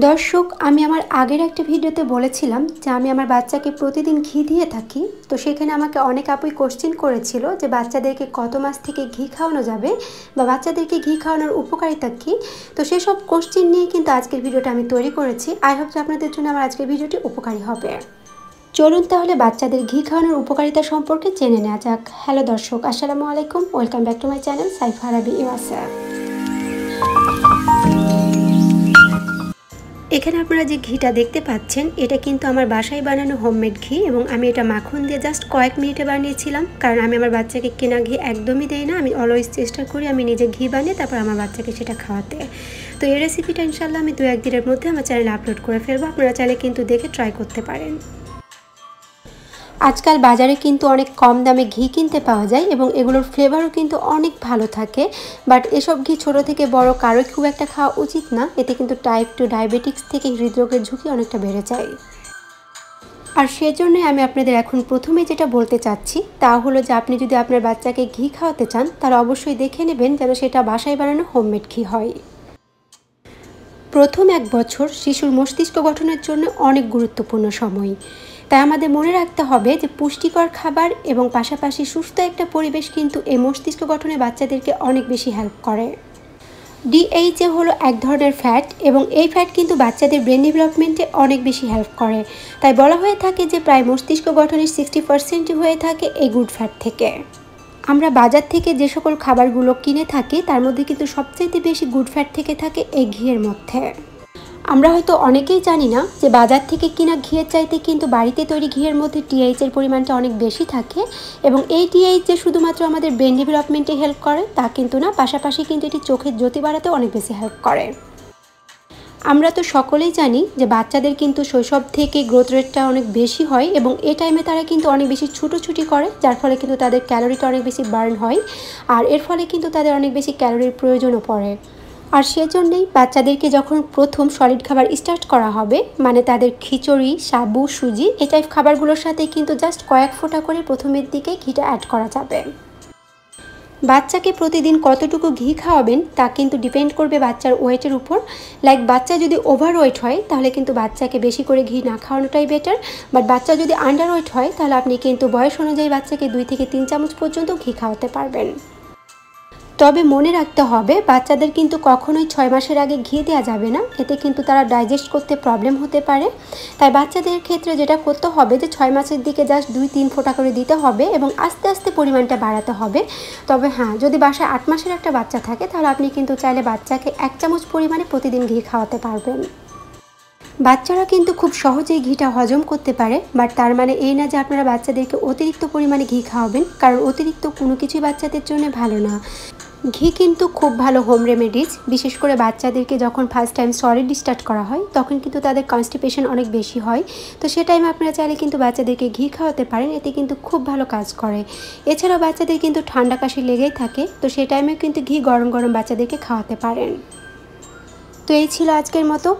দর্শক, আমি আমার আগের একটা ভিডিওতে বলেছিলাম যে আমি আমার বাচ্চাকে প্রতিদিন ঘি দিয়ে থাকি। তো সেখানে আমাকে অনেক আপুই কোশ্চেন করেছিল যে বাচ্চাদেরকে কত মাস থেকে ঘি খাওয়ানো যাবে বা বাচ্চাদেরকে ঘি খাওয়ানোর উপকারিতা কী। তো সেসব কোশ্চেন নিয়ে কিন্তু আজকের ভিডিওটা আমি তৈরি করেছি। আই হোপ যে আপনাদের জন্য আমার আজকের ভিডিওটি উপকারী হবে। চলুন তাহলে বাচ্চাদের ঘি খাওয়ানোর উপকারিতা সম্পর্কে জেনে নেওয়া যাক। হ্যালো দর্শক, আসসালামু আলাইকুম, welcome back to my channel Saifa Arabi USA. এখানে আপনারা যে ঘিটা দেখতে পাচ্ছেন এটা কিন্তু আমার বাসায় বানানো হোমমেড ঘি, এবং আমি এটা মাখন দিয়ে জাস্ট কয়েক মিনিটে বানিয়েছিলাম। কারণ আমি আমার বাচ্চাকে কেনা ঘি একদমই দেই না, আমি অলওয়েজ চেষ্টা করি আমি নিজে ঘি বানিয়ে তারপর আমার বাচ্চাকে সেটা খাওয়াতে। তো এই রেসিপিটা ইনশাল্লাহ আমি 2-1 দিনের মধ্যে আমার চ্যানেলে আপলোড করে ফেলবো, আপনারা চাইলে কিন্তু দেখে ট্রাই করতে পারেন। আজকাল বাজারে কিন্তু অনেক কম দামে ঘি কিনতে পাওয়া যায় এবং এগুলোর ফ্লেভারও কিন্তু অনেক ভালো থাকে। বাট এসব ঘি ছোটো থেকে বড় কারোই খুব একটা খাওয়া উচিত না, এতে কিন্তু টাইপ 2 ডায়াবেটিক্স থেকে হৃদরোগের ঝুঁকি অনেকটা বেড়ে যায়। আর সেজন্যই আমি আপনাদের এখন প্রথমে যেটা বলতে চাচ্ছি তা হলো যে আপনি যদি আপনার বাচ্চাকে ঘি খাওয়াতে চান তাহলে অবশ্যই দেখে নেবেন যেন সেটা বাসায় বানানো হোমমেড ঘি হয়। প্রথম 1 বছর শিশুর মস্তিষ্ক গঠনের জন্য অনেক গুরুত্বপূর্ণ সময়, তাই আমাদের মনে রাখতে হবে যে পুষ্টিকর খাবার এবং পাশাপাশি সুস্থ একটা পরিবেশ কিন্তু এই মস্তিষ্ক গঠনে বাচ্চাদেরকে অনেক বেশি হেল্প করে। ডিএইচএ হলো এক ধরনের ফ্যাট এবং এই ফ্যাট কিন্তু বাচ্চাদের ব্রেন ডেভেলপমেন্টে অনেক বেশি হেল্প করে। তাই বলা হয়ে থাকে যে প্রায় মস্তিষ্ক গঠনের 60% হয়ে থাকে এই গুড ফ্যাট থেকে। আমরা বাজার থেকে যে সকল খাবারগুলো কিনে থাকি তার মধ্যে কিন্তু সবচাইতে বেশি গুড ফ্যাট থেকে থাকে এই ঘিয়ের মধ্যে। আমরা হয়তো অনেকেই জানি না যে বাজার থেকে কিনা ঘিয়ের চাইতে কিন্তু বাড়িতে তৈরি ঘিয়ের মধ্যে টিএইচের পরিমাণটা অনেক বেশি থাকে, এবং এই টিএইচ যে শুধুমাত্র আমাদের ব্রেন ডেভেলপমেন্টে হেল্প করে তা কিন্তু না, পাশাপাশি কিন্তু এটি চোখের জ্যোতি বাড়াতে অনেক বেশি হেল্প করে। আমরা তো সকলেই জানি যে বাচ্চাদের কিন্তু শৈশব থেকে গ্রোথ রেটটা অনেক বেশি হয় এবং এই টাইমে তারা কিন্তু অনেক বেশি ছুটোছুটি করে, যার ফলে কিন্তু তাদের ক্যালোরিটা অনেক বেশি বার্ন হয়, আর এর ফলে কিন্তু তাদের অনেক বেশি ক্যালোরির প্রয়োজনও পড়ে। আর সেজন্যই বাচ্চাদেরকে যখন প্রথম সলিড খাবার স্টার্ট করা হবে, মানে তাদের খিচুড়ি, সাবু, সুজি এই টাইপ খাবারগুলোর সাথে কিন্তু জাস্ট কয়েক ফোঁটা করে প্রথমের দিকে ঘিটা অ্যাড করা যাবে। বাচ্চাকে প্রতিদিন কতটুকু ঘি খাওয়াবেন তা কিন্তু ডিপেন্ড করবে বাচ্চার ওয়েটের উপর। লাইক বাচ্চা যদি ওভার ওয়েট হয় তাহলে কিন্তু বাচ্চাকে বেশি করে ঘি না খাওয়ানোটাই বেটার, বাট বাচ্চা যদি আন্ডার ওয়েট হয় তাহলে আপনি কিন্তু বয়স অনুযায়ী বাচ্চাকে 2 থেকে 3 চামচ পর্যন্ত ঘি খাওয়াতে পারবেন। তবে মনে রাখতে হবে বাচ্চাদের কিন্তু কখনোই 6 মাসের আগে ঘি দেওয়া যাবে না, এতে কিন্তু তারা ডাইজেস্ট করতে প্রবলেম হতে পারে। তাই বাচ্চাদের ক্ষেত্রে যেটা করতে হবে যে 6 মাসের দিকে জাস্ট 2-3 ফোঁটা করে দিতে হবে এবং আস্তে আস্তে পরিমাণটা বাড়াতে হবে। তবে হ্যাঁ, যদি বাসায় 8 মাসের একটা বাচ্চা থাকে তাহলে আপনি কিন্তু চাইলে বাচ্চাকে 1 চামচ পরিমাণে প্রতিদিন ঘি খাওয়াতে পারবেন। বাচ্চারা কিন্তু খুব সহজেই ঘিটা হজম করতে পারে, বাট তার মানে এই না যে আপনারা বাচ্চাদেরকে অতিরিক্ত পরিমাণে ঘি খাওয়াবেন, কারণ অতিরিক্ত কোনো কিছুই বাচ্চাদের জন্য ভালো না। ঘি কিন্তু খুব ভালো হোম রেমেডিজ, বিশেষ করে বাচ্চাদেরকে যখন ফার্স্ট টাইম সলিড স্টার্ট করা হয় তখন কিন্তু তাদের কনস্টিপেশন অনেক বেশি হয়। তো সে টাইমে আপনারা চাইলে কিন্তু বাচ্চাদেরকে ঘি খাওয়াতে পারেন, এতে কিন্তু খুব ভালো কাজ করে। এছাড়াও বাচ্চাদের কিন্তু ঠান্ডা কাশি লেগেই থাকে, তো সে টাইমে কিন্তু ঘি গরম গরম বাচ্চাদেরকে খাওয়াতে পারেন। তো এই ছিল আজকের মতো।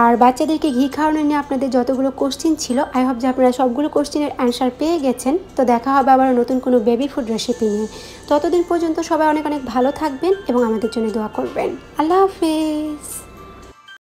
আর বাচ্চাদেরকে ঘি খাওয়ানো নিয়ে আপনাদের যতগুলো কোশ্চেন ছিল, আই হোপ যে আপনারা সবগুলো কোশ্চেনের অ্যান্সার পেয়ে গেছেন। তো দেখা হবে আবার নতুন কোনো বেবি ফুড রেসিপি নিয়ে। ততদিন পর্যন্ত সবাই অনেক অনেক ভালো থাকবেন এবং আমাদের জন্য দোয়া করবেন। আল্লাহ হাফেজ।